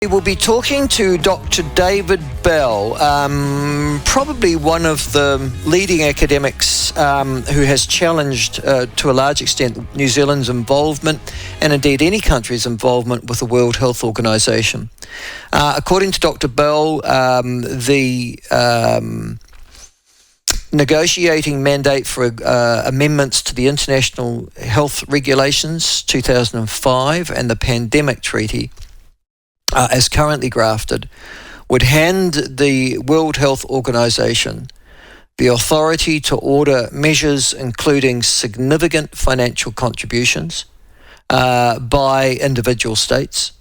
We will be talking to Dr. David Bell, probably one of the leading academics who has challenged to a large extent New Zealand's involvement and indeed any country's involvement with the World Health Organization. According to Dr. Bell, the negotiating mandate for amendments to the International Health Regulations 2005 and the Pandemic Treaty as currently drafted, would hand the World Health Organization the authority to order measures including significant financial contributions by individual states,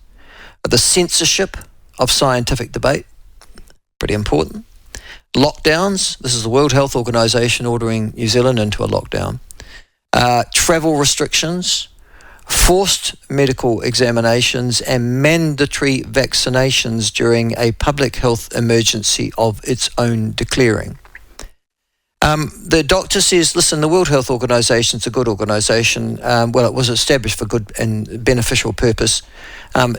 the censorship of scientific debate, pretty important, lockdowns, this is the World Health Organization ordering New Zealand into a lockdown, travel restrictions, forced medical examinations and mandatory vaccinations during a public health emergency of its own declaring. The doctor says, listen, the World Health Organization is a good organization. Well, it was established for good and beneficial purpose.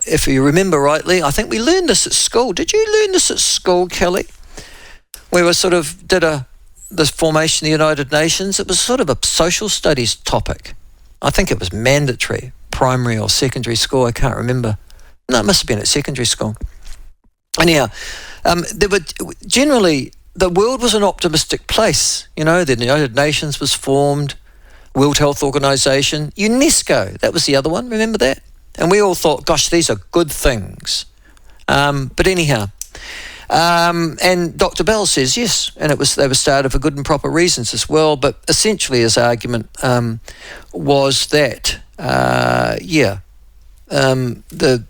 If you remember rightly, I think we learned this at school. Did you learn this at school, Kelly? We were sort of this formation of the United Nations. It was sort of a social studies topic. I think it was mandatory, primary or secondary school, I can't remember. No, it must have been at secondary school. Anyhow, there were generally, the world was an optimistic place. You know, the United Nations was formed, World Health Organization, UNESCO, that was the other one, remember that? And we all thought, gosh, these are good things. But anyhow, and Dr. Bell says yes, and they were started for good and proper reasons as well. But essentially, his argument was that, the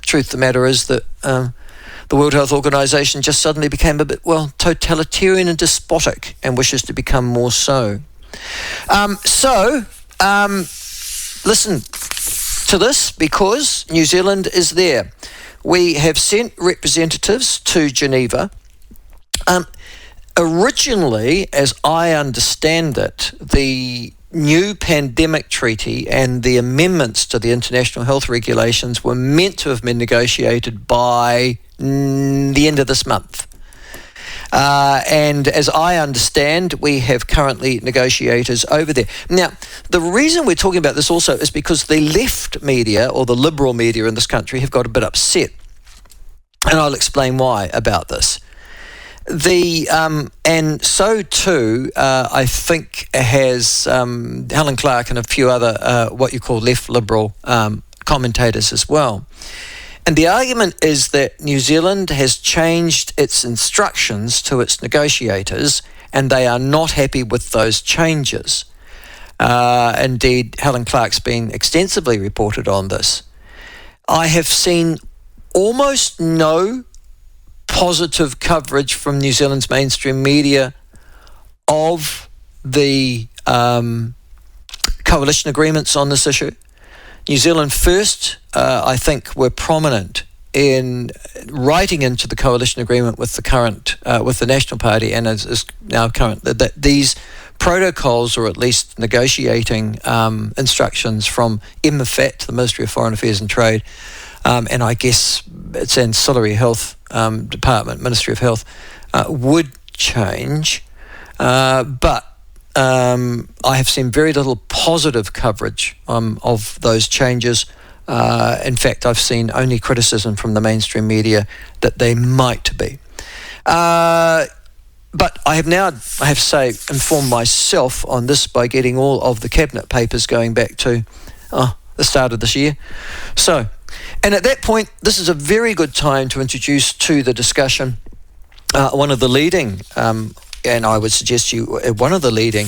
truth of the matter is that the World Health Organization just suddenly became a bit, totalitarian and despotic, and wishes to become more so. Listen to this, because New Zealand is there. We have sent representatives to Geneva. Originally, as I understand it, the new pandemic treaty and the amendments to the international health regulations were meant to have been negotiated by the end of this month. And as I understand, we have currently negotiators over there. Now, the reason we're talking about this also is because the left media, or the liberal media in this country, have got a bit upset. And I'll explain why about this. And so too, I think has Helen Clark and a few other what you call left liberal commentators as well. And the argument is that New Zealand has changed its instructions to its negotiators, and they are not happy with those changes. Indeed, Helen Clark's been extensively reported on this. I have seen almost no positive coverage from New Zealand's mainstream media of the coalition agreements on this issue. New Zealand First, I think, were prominent in writing into the coalition agreement with the current, with the National Party, and is now current, that these protocols, or at least negotiating instructions from MFAT, the Ministry of Foreign Affairs and Trade, and I guess its ancillary health department, Ministry of Health, would change. But I have seen very little positive coverage of those changes. In fact, I've seen only criticism from the mainstream media that they might be. But I have now, I have to say, informed myself on this by getting all of the cabinet papers going back to the start of this year. So, and at that point, this is a very good time to introduce to the discussion one of the leading, and I would suggest you, one of the leading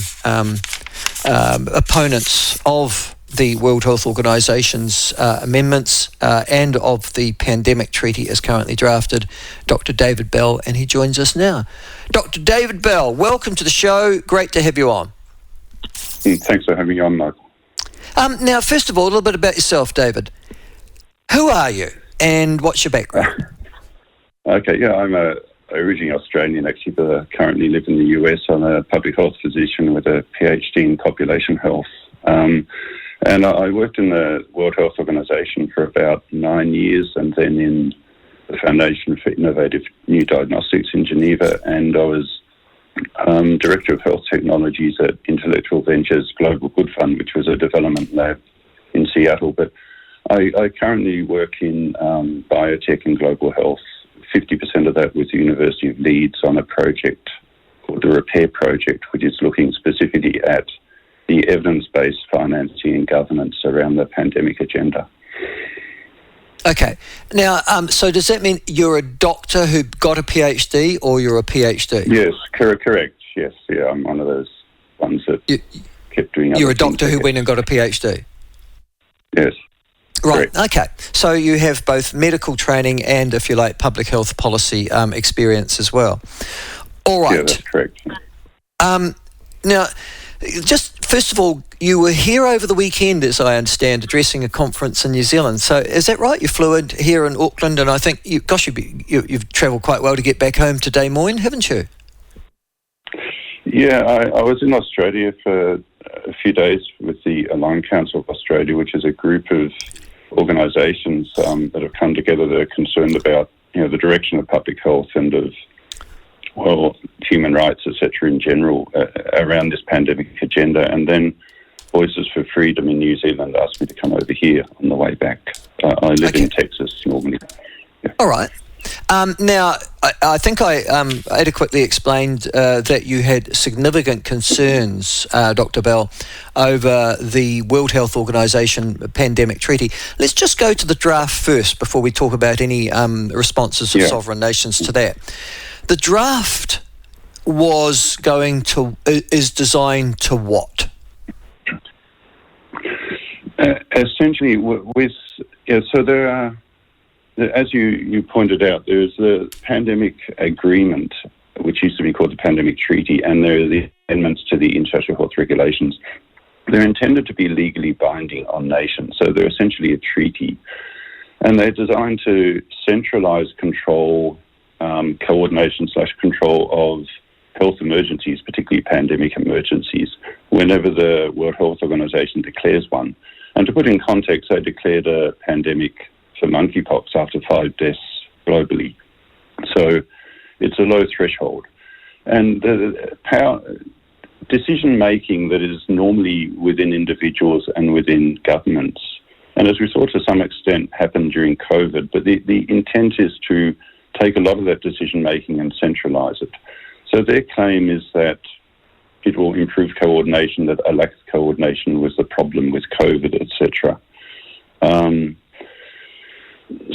opponents of the World Health Organization's amendments and of the pandemic treaty as currently drafted, Dr. David Bell, and he joins us now. Dr. David Bell, welcome to the show. Great to have you on. Thanks for having me on, Michael. Now, first of all, a little bit about yourself, David. Who are you and what's your background? Okay, yeah, I'm originally Australian, actually, but I currently live in the US. I'm a public health physician with a PhD in population health. And I worked in the World Health Organization for about 9 years, and then in the Foundation for Innovative New Diagnostics in Geneva, and I was Director of Health Technologies at Intellectual Ventures Global Good Fund, which was a development lab in Seattle. But I currently work in biotech and global health. 50% of that with the University of Leeds on a project called the Repair Project, which is looking specifically at the evidence-based financing and governance around the pandemic agenda. Okay. Now, so does that mean you're a doctor who got a PhD, or you're a PhD? Yes, correct. Yes, yeah, I'm one of those ones that kept doing other You're a things. doctor who went and got a PhD? Yes. Right, Correct. okay. So you have both medical training and, if you like, public health policy experience as well. All right. Yeah, that's correct. Now, just first of all, you were here over the weekend, as I understand, addressing a conference in New Zealand. So is that right? You flew in here in Auckland, and I think, you've travelled quite well to get back home to Des Moines, haven't you? Yeah, I was in Australia for a few days with the Aligned Council of Australia, which is a group of organisations that have come together that are concerned about, the direction of public health and of, human rights, etc. in general around this pandemic agenda. And then Voices for Freedom in New Zealand asked me to come over here on the way back. I live in Texas normally. Yeah. All right. Now, I think I adequately explained that you had significant concerns, Dr. Bell, over the World Health Organization pandemic treaty. Let's just go to the draft first before we talk about any responses of sovereign nations to that. The draft is designed to what? Essentially, so there are, as you pointed out, there's the pandemic agreement, which used to be called the pandemic treaty, and there are the amendments to the international health regulations. They're intended to be legally binding on nations, so they're essentially a treaty, and they're designed to centralise control, coordination/control of health emergencies, particularly pandemic emergencies, whenever the World Health Organization declares one. And to put in context, they declared a pandemic for monkeypox after 5 deaths globally. So it's a low threshold. And the decision-making that is normally within individuals and within governments, and as we saw to some extent happen during COVID, but the intent is to take a lot of that decision-making and centralise it. So their claim is that it will improve coordination, that a lack of coordination was the problem with COVID, etc.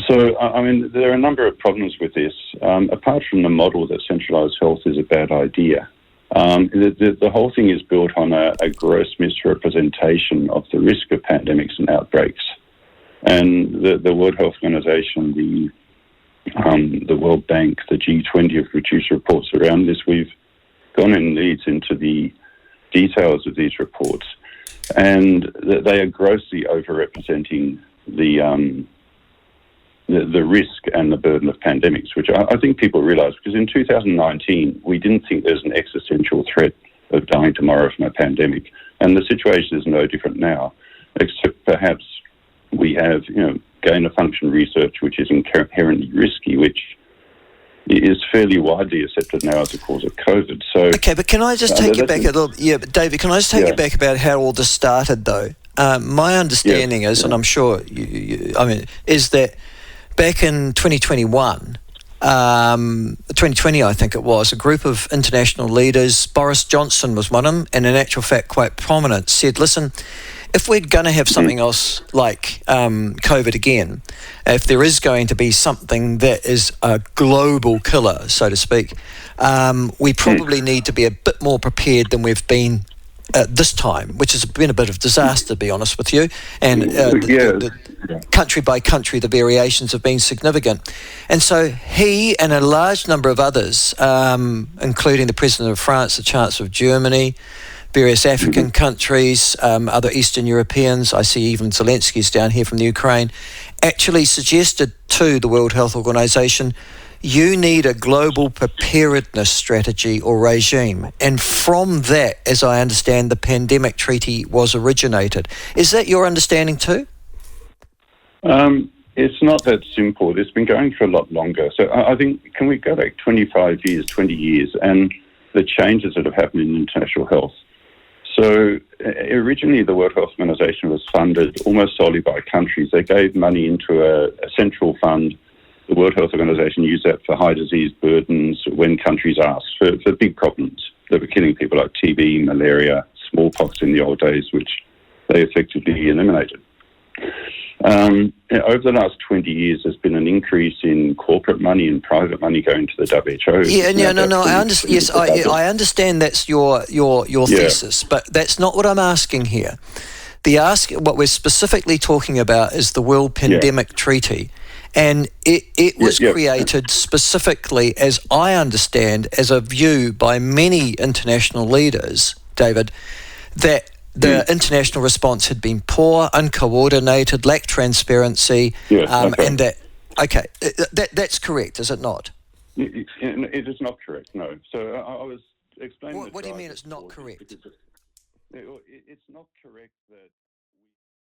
There are a number of problems with this. Apart from the model that centralised health is a bad idea, the whole thing is built on a gross misrepresentation of the risk of pandemics and outbreaks. And the World Health Organization, the World Bank, the G20 have produced reports around this. We've gone in leads into the details of these reports, and they are grossly overrepresenting the risk and the burden of pandemics, which I think people realise, because in 2019 we didn't think there's an existential threat of dying tomorrow from a pandemic, and the situation is no different now, except perhaps we have gain-of-function research which is inherently risky, which is fairly widely accepted now as a cause of COVID. So, okay, but can I just take you back a little? Yeah, but David, can I just take you back about how all this started, though? My understanding is, and I'm sure is that back in 2021, 2020, I think it was, a group of international leaders, Boris Johnson was one of them, and in actual fact quite prominent, said, listen, if we're going to have something else like COVID again, if there is going to be something that is a global killer, so to speak, we probably need to be a bit more prepared than we've been at this time, which has been a bit of disaster, to be honest with you. And the country by country, the variations have been significant. And so he and a large number of others, including the President of France, the Chancellor of Germany, various African countries, other Eastern Europeans, I see even Zelensky's down here from the Ukraine, actually suggested to the World Health Organization, you need a global preparedness strategy or regime. And from that, as I understand, the pandemic treaty was originated. Is that your understanding too? It's not that simple. It's been going for a lot longer. So I think, can we go back 25 years, 20 years, and the changes that have happened in international health? So originally the World Health Organization was funded almost solely by countries. They gave money into a central fund. The World Health Organization used that for high disease burdens when countries asked for big problems that were killing people like TB, malaria, smallpox in the old days, which they effectively eliminated. Over the last 20 years, there's been an increase in corporate money and private money going to the WHO. No. I understand that's your thesis, but that's not what I'm asking here. What we're specifically talking about is the World Pandemic Treaty, and it was created specifically, as I understand, as a view by many international leaders, David, that the international response had been poor, uncoordinated, lacked transparency, and that's correct, is it not? It is not correct, no. So I was explaining... What do you mean it's not correct? It's not correct that...